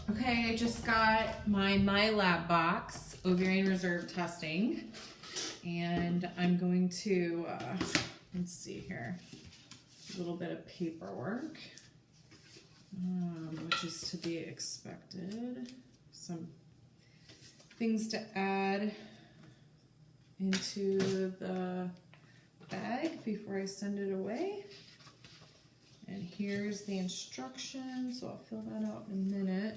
Okay, I just got my lab box, ovarian reserve testing, and I'm going to, let's see here, a little bit of paperwork, which is to be expected. Some things to add into the bag before I send it away. And here's the instructions, so I'll fill that out in a minute.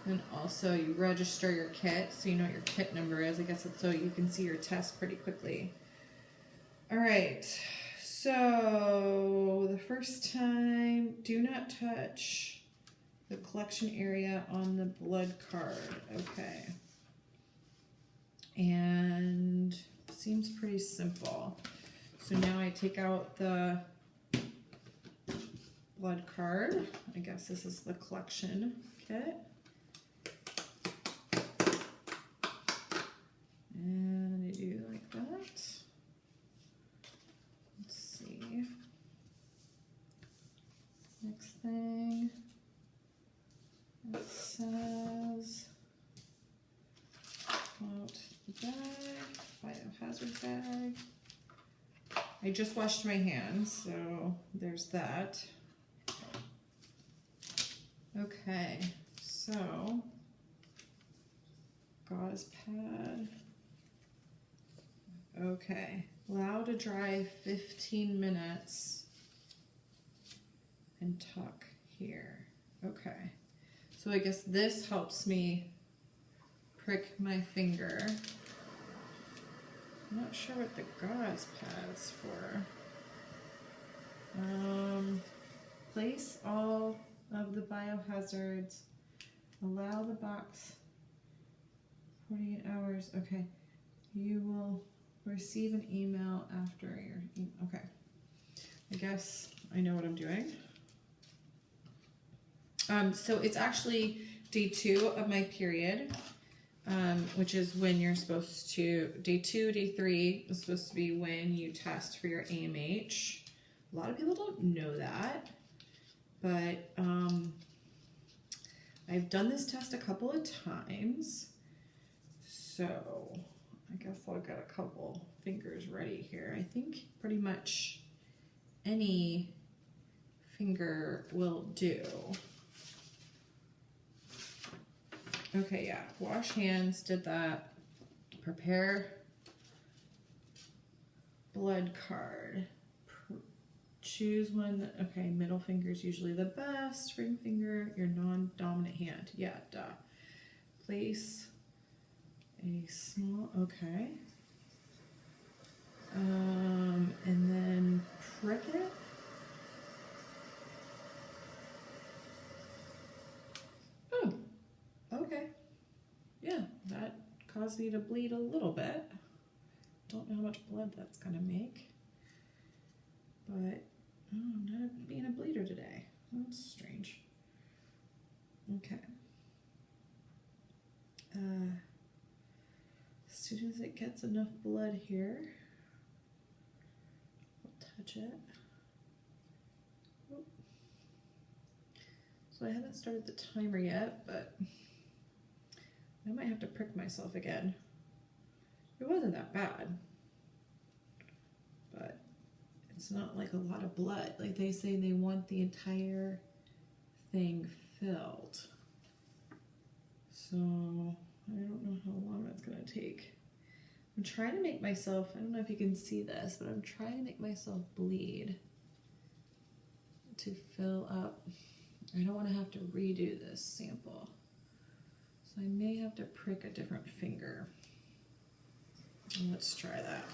And also you register your kit so you know what your kit number is. I guess it's so you can see your test pretty quickly. All right, so the first time, do not touch the collection area on the blood card. Okay. And seems pretty simple. So now I take out the blood card. I guess this is the collection kit. And I do like that. Let's see. Next thing. It says out the bag, biohazard bag. I just washed my hands, so there's that. Okay, so gauze pad. Okay, allow to dry 15 minutes and tuck here. Okay, so I guess this helps me prick my finger. I'm not sure what the gauze pad's for. Place all of the biohazards. Allow the box 48 hours. Okay, you will receive an email after your okay. I guess I know what I'm doing. So it's actually day 2 of my period, which is when you're supposed to, day 2, day 3 is supposed to be when you test for your AMH. A lot of people don't know that, but I've done this test a couple of times, so I guess I'll get a couple fingers ready here. I think pretty much any finger will do. Okay, yeah, wash hands, did that. Prepare blood card. Choose one that, okay, middle finger is usually the best. Ring finger, your non-dominant hand. Yeah, duh. Place a small, okay. And then prick it. Oh, okay. Yeah, that caused me to bleed a little bit. Don't know how much blood that's gonna make. But, oh, I'm not being a bleeder today. That's strange. Okay. As soon as it gets enough blood here, I'll touch it. Oop. So I haven't started the timer yet, but I might have to prick myself again. It wasn't that bad, but it's not like a lot of blood. Like they say they want the entire thing filled. So I don't know how long that's gonna take. I'm trying to make myself, I don't know if you can see this, but I'm trying to make myself bleed to fill up. I don't want to have to redo this sample. So I may have to prick a different finger. Let's try that.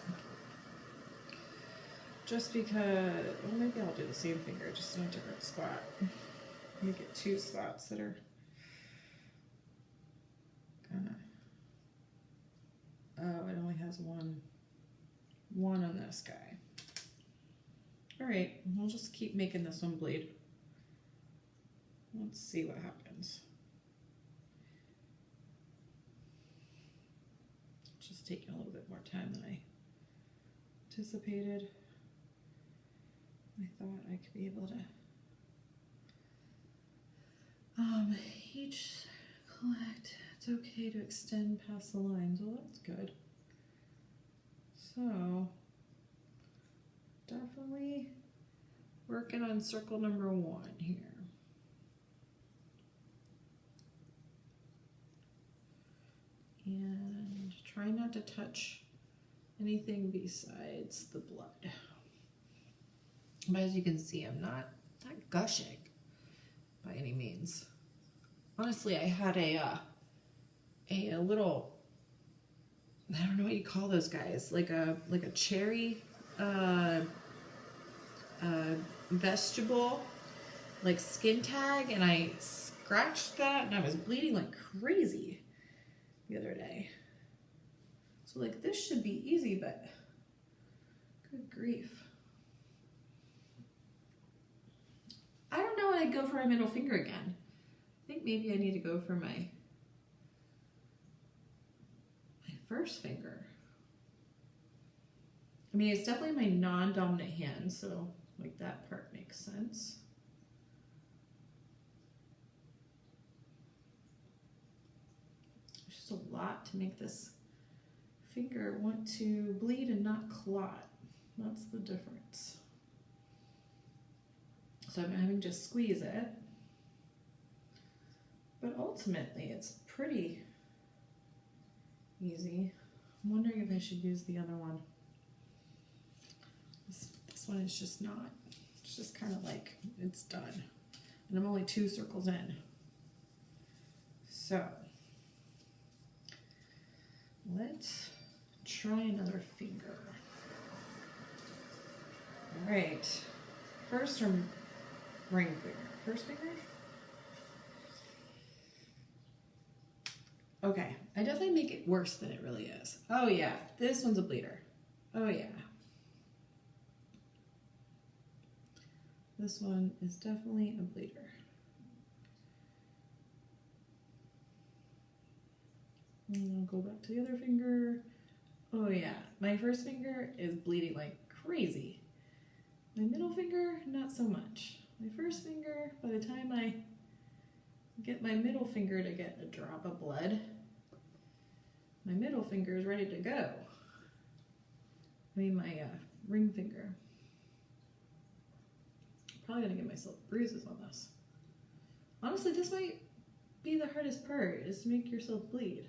Just because, well, maybe I'll do the same finger, just in a different spot. Make it 2 spots that are kind of, oh, it only has one on this guy. All right, we'll just keep making this one bleed. Let's see what happens. Just taking a little bit more time than I anticipated. I thought I could be able to AMH, collect. It's okay to extend past the lines. Well, that's good. So, definitely working on circle number 1 here. And try not to touch anything besides the blood. But as you can see, I'm not gushing by any means. Honestly, I had a little, I don't know what you call those guys, like a cherry vegetable, like skin tag, and I scratched that and I was bleeding like crazy the other day. So like this should be easy, but good grief. I don't know when I'd go for my middle finger again. I think maybe I need to go for my first finger. I mean, it's definitely my non-dominant hand, so like that part makes sense. It's just a lot to make this finger want to bleed and not clot. That's the difference. So I'm having to squeeze it. But ultimately, it's pretty easy. I'm wondering if I should use the other one. This one is just not. It's just kind of like, it's done. And I'm only 2 circles in. So, let's try another finger. All right. First or ring finger? First finger? Okay, I definitely make it worse than it really is. Oh yeah, this one's a bleeder. Oh yeah. This one is definitely a bleeder. And I'll go back to the other finger. Oh yeah, my first finger is bleeding like crazy. My middle finger, not so much. My first finger, by the time I get my middle finger to get a drop of blood, my middle finger is ready to go. I mean my ring finger. Probably gonna get myself bruises on this. Honestly, this might be the hardest part, is to make yourself bleed.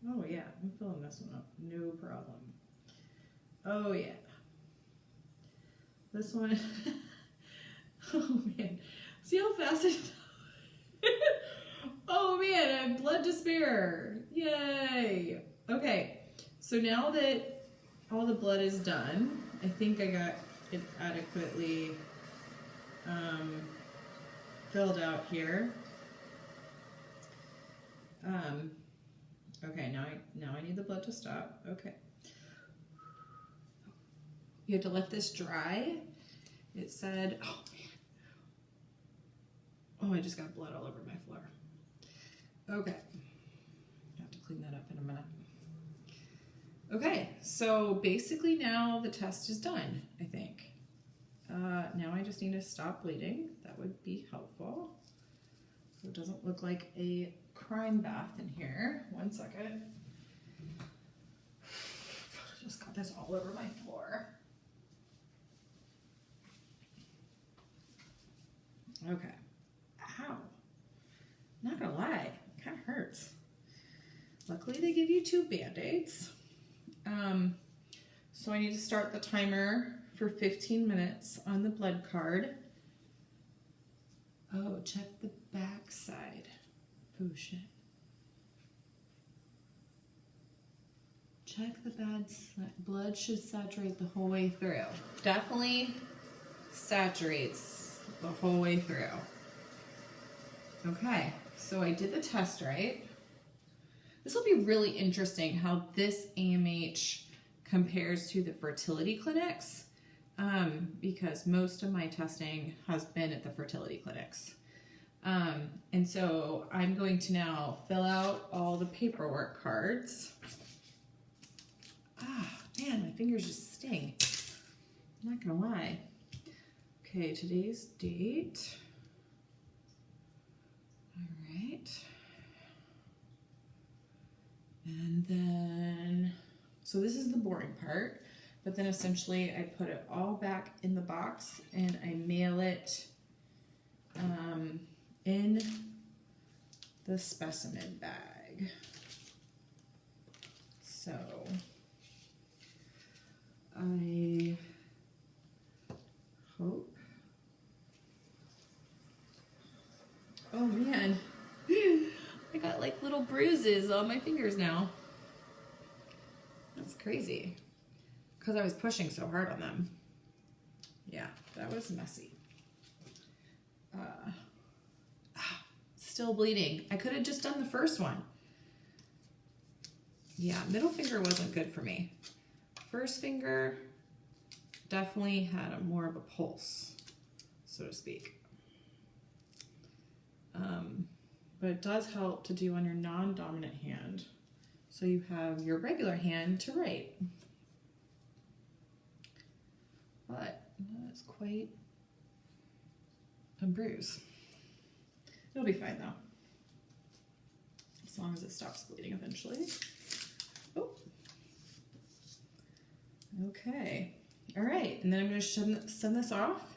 Oh yeah, I'm filling this one up, no problem. Oh yeah. This one, oh man, see how fast it oh man, I have blood to spare, yay. Okay, so now that all the blood is done, I think I got it adequately filled out here. Okay, now I need the blood to stop. Okay. You have to let this dry. It said, oh man. Oh, I just got blood all over my floor. Okay. I have to clean that up in a minute. Okay, so basically now the test is done, I think. Now I just need to stop bleeding. That would be helpful. So it doesn't look like a crime bath in here. 1 second. I just got this all over my floor. Okay. Ow. Not gonna lie, it kind of hurts. Luckily they give you 2 Band-Aids. So I need to start the timer for 15 minutes on the blood card. Oh, check the back side. Oh shit. Check the blood should saturate the whole way through. Definitely saturates the whole way through. Okay, so I did the test right. This will be really interesting how this AMH compares to the fertility clinics, because most of my testing has been at the fertility clinics. And so I'm going to now fill out all the paperwork cards. Ah, man, my finger fingers just sting. I'm not gonna lie. Okay, today's date. All right. And then, so this is the boring part, but then essentially I put it all back in the box and I mail it in the specimen bag. So I hope. Oh man, I got like little bruises on my fingers now. That's crazy. Because I was pushing so hard on them. Yeah, that was messy. Still bleeding. I could have just done the first one. Yeah, middle finger wasn't good for me. First finger definitely had more of a pulse, so to speak. But it does help to do on your non-dominant hand. So you have your regular hand to write. But that is quite a bruise. It'll be fine though. As long as it stops bleeding eventually. Oh. Okay. All right. And then I'm going to send this off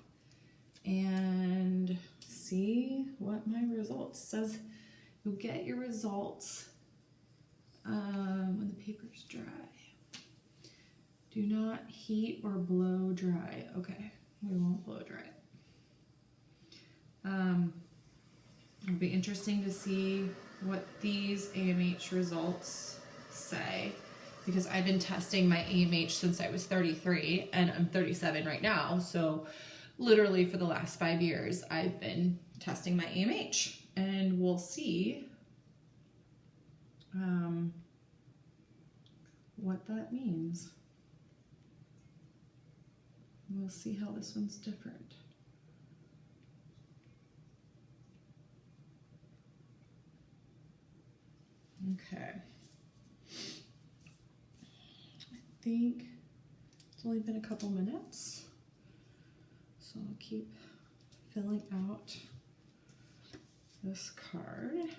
and see what my results says. You'll get your results when the paper's dry. Do not heat or blow dry. Okay, we won't blow dry it. It'll be interesting to see what these AMH results say, because I've been testing my AMH since I was 33 and I'm 37 right now. So literally for the last 5 years, I've been testing my AMH, and we'll see what that means. We'll see how this one's different. Okay. I think it's only been a couple minutes, so I'll keep filling out this card.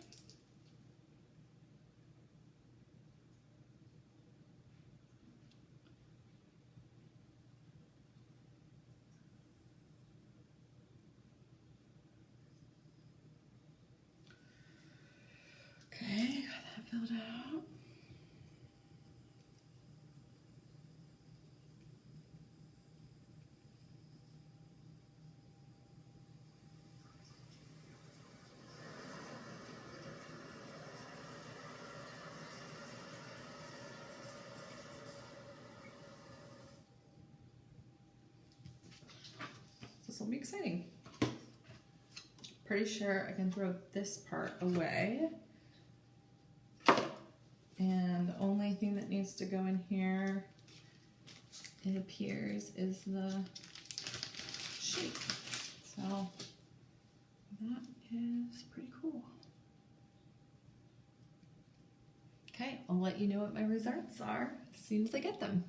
Okay, got that filled out. This will be exciting. Pretty sure I can throw this part away. And the only thing that needs to go in here, it appears, is the shape. So that is pretty cool. Okay, I'll let you know what my results are as soon as I get them.